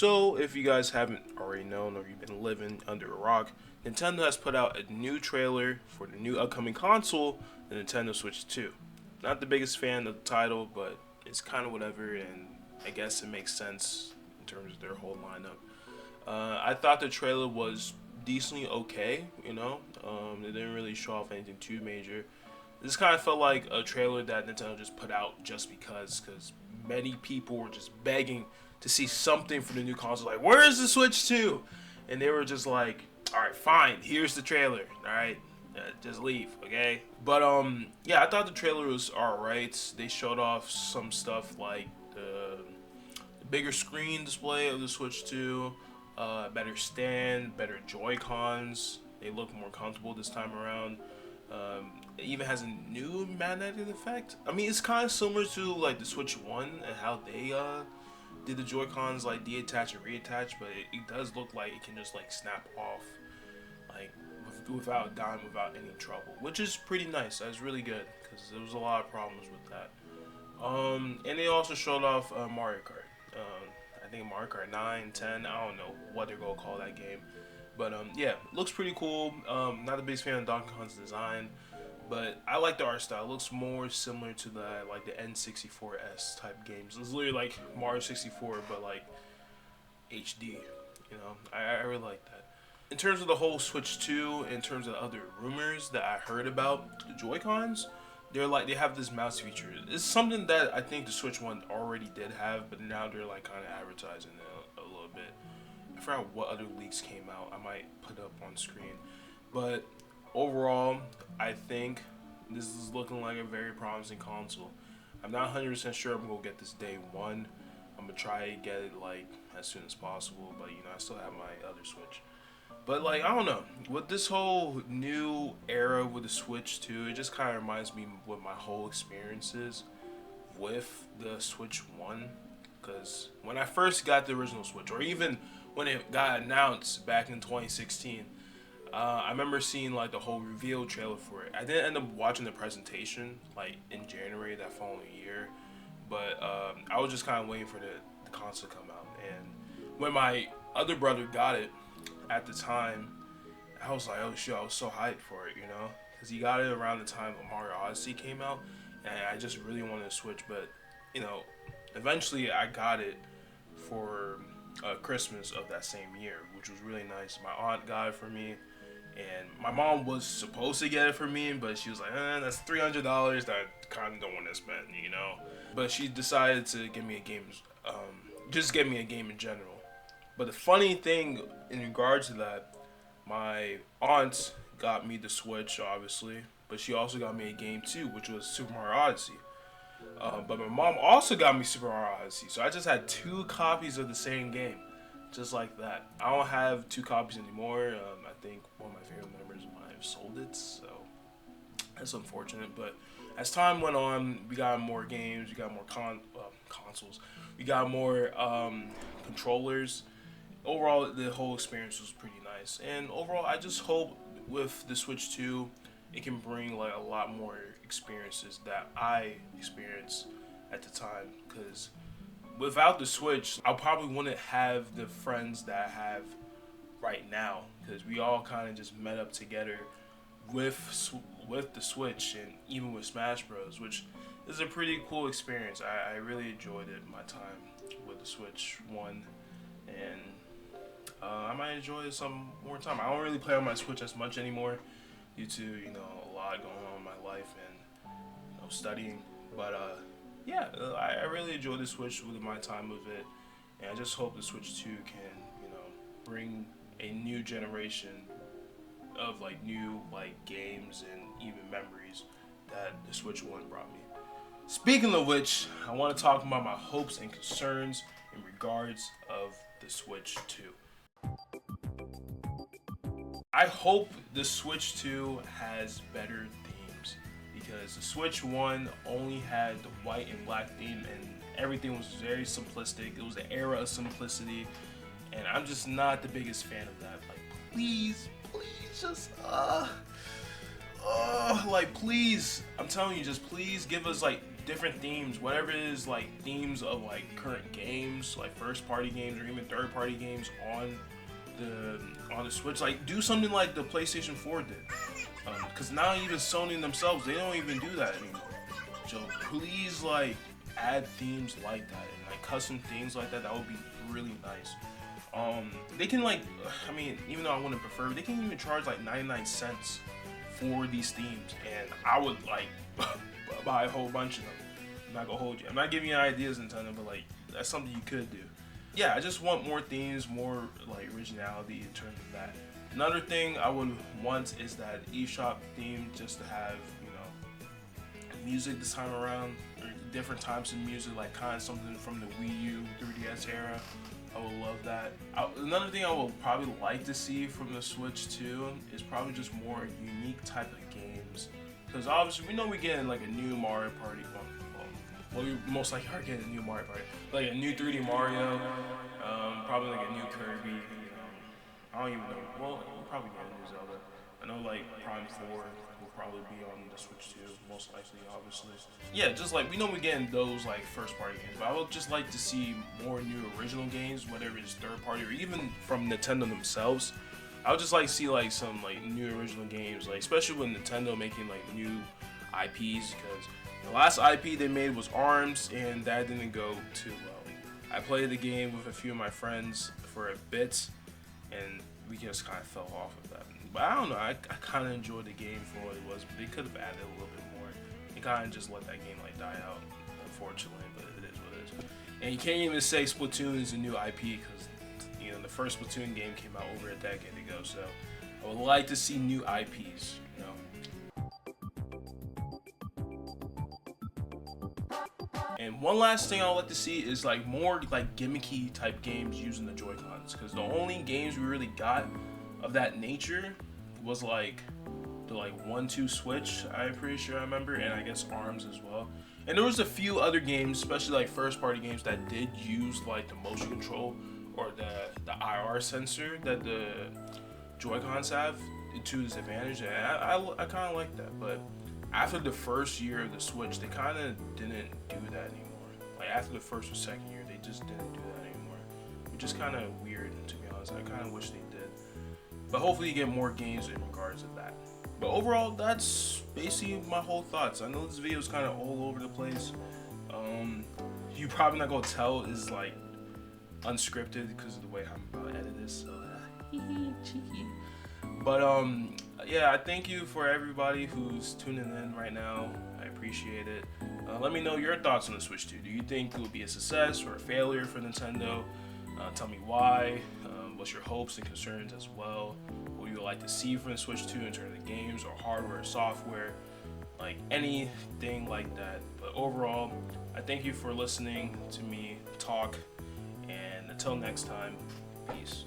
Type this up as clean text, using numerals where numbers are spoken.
So, if you guys haven't already known or you've been living under a rock, Nintendo has put out a new trailer for the new upcoming console, the Nintendo Switch 2. Not the biggest fan of the title, but it's kind of whatever, and I guess it makes sense in terms of their whole lineup. I thought the trailer was decently okay, They didn't really show off anything too major. This kind of felt like a trailer that Nintendo just put out just because many people were just begging to see something for the new console. Like, where is the Switch 2? And they were just like, all right, fine, here's the trailer. All right, just leave, okay? But yeah, I thought the trailer was all right. They showed off some stuff like the bigger screen display of the Switch 2, better stand, better Joy-Cons. They look more comfortable this time around. It even has a new magnetic effect. I mean, it's kind of similar to like the Switch 1 and how they did the Joy-Cons like deattach and reattach, but it does look like it can just like snap off like without dying, without any trouble, which is pretty nice. That's really good because there was a lot of problems with that. And they also showed off Mario Kart. I think Mario Kart 9, 10, I don't know what they're gonna call that game. But yeah, looks pretty cool. Not the biggest fan of Donkey Kong's design, but I like the art style. It looks more similar to the N64S type games. It's literally like Mario 64, but like HD. I really like that. In terms of the whole Switch 2, in terms of other rumors that I heard about the Joy-Cons, they have this mouse feature. It's something that I think the Switch 1 already did have, but now they're like kind of advertising it a little bit. I forgot what other leaks came out. I might put up on screen. But overall, I think this is looking like a very promising console. I'm not 100% sure I'm going to get this day one. I'm going to try to get it like as soon as possible. But I still have my other Switch. But like, I don't know. With this whole new era with the Switch 2, it just kind of reminds me of what my whole experience is with the Switch 1. Because when I first got the original Switch, or even when it got announced back in 2016, I remember seeing like the whole reveal trailer for it. I didn't end up watching the presentation like in January that following year, but I was just kind of waiting for the console to come out. And when my other brother got it at the time, I was like, oh shit, I was so hyped for it, because he got it around the time of Mario Odyssey came out, and I just really wanted to Switch. But eventually I got it for Christmas of that same year, which was really nice. My aunt got it for me, and my mom was supposed to get it for me, but she was like, that's $300 that I kind of don't want to spend, But she decided to give me a game, just give me a game in general. But the funny thing in regards to that, my aunt got me the Switch, obviously, but she also got me a game too, which was Super Mario Odyssey. But my mom also got me Super Mario Odyssey, so I just had 2 copies of the same game, just like that. I don't have 2 copies anymore. I think one of my family members might have sold it, so that's unfortunate. But as time went on, we got more games, we got more consoles, we got more controllers. Overall, the whole experience was pretty nice, and overall, I just hope with the Switch 2, it can bring like a lot more experiences that I experienced at the time. Because without the Switch, I probably wouldn't have the friends that I have right now. Because we all kind of just met up together with the Switch, and even with Smash Bros, which is a pretty cool experience. I really enjoyed it, my time with the Switch 1, and I might enjoy it some more time. I don't really play on my Switch as much anymore due to a lot going on in my life and studying. But yeah, I really enjoy the Switch with my time with it, and I just hope the Switch 2 can bring a new generation of like new like games and even memories that the Switch 1 brought me. Speaking of which, I want to talk about my hopes and concerns in regards of the Switch 2. I hope the Switch 2 has better themes, because the Switch 1 only had the white and black theme and everything was very simplistic. It was the era of simplicity, and I'm just not the biggest fan of that. Like, please just like, please, I'm telling you, just please give us like different themes, whatever it is, like themes of like current games, like first party games or even third party games on the Switch. Like do something like the PlayStation 4 did, because now even Sony themselves, they don't even do that anymore. So please like add themes like that and like custom themes like that. That would be really nice. They can like, I mean, even though I wouldn't prefer, they can even charge like 99 cents for these themes, and I would like buy a whole bunch of them. I'm not gonna hold you. I'm not giving you ideas, Nintendo, but like that's something you could do. Yeah, I just want more themes, more like originality in terms of that. Another thing I would want is that eShop theme, just to have, you know, music this time around, or different types of music, like kind of something from the Wii U, 3DS era. I would love that. Another thing I would probably like to see from the Switch too is probably just more unique type of games. Because obviously we know we're getting like a new Mario Party. Well, we most likely are getting a new Mario Party. Like a new 3D Mario, probably like a new Kirby. I don't even know. Well, we'll probably get a new Zelda. I know like Prime 4 will probably be on the Switch too, most likely, obviously. Yeah, just like we know we're getting those like first party games, but I would just like to see more new original games, whether it's third party or even from Nintendo themselves. I would just like to see like some like new original games, like especially with Nintendo making like new IPs, because the last IP they made was ARMS, and that didn't go too well. I played the game with a few of my friends for a bit, and we just kind of fell off of that. But I don't know, I kind of enjoyed the game for what it was, but they could have added a little bit more. They kind of just let that game like die out, unfortunately, but it is what it is. And you can't even say Splatoon is a new IP, because you know the first Splatoon game came out over a decade ago, so I would like to see new IPs, you know. And one last thing I would like to see is like more like gimmicky type games using the Joy-Cons, because the only games we really got of that nature was like the like 1-2 Switch, I'm pretty sure I remember, and I guess ARMS as well. And there was a few other games, especially like first party games, that did use like the motion control or the IR sensor that the Joy-Cons have to its advantage, and I kind of like that. But after the first year of the Switch, they kind of didn't do that anymore. Like after the first or second year, they just didn't do that anymore, which is kind of weird, to be honest. I kind of wish they did. But hopefully you get more games in regards to that. But overall, that's basically my whole thoughts. I know this video is kind of all over the place. You probably not gonna tell is like unscripted because of the way I'm about to edit this. So cheeky. But yeah, I thank you for everybody who's tuning in right now. I appreciate it. Let me know your thoughts on the Switch 2. Do you think it will be a success or a failure for Nintendo? Tell me why. What's your hopes and concerns as well? What you would like to see from the Switch 2 in terms of games or hardware or software, like anything like that. But overall, I thank you for listening to me talk, and until next time, peace.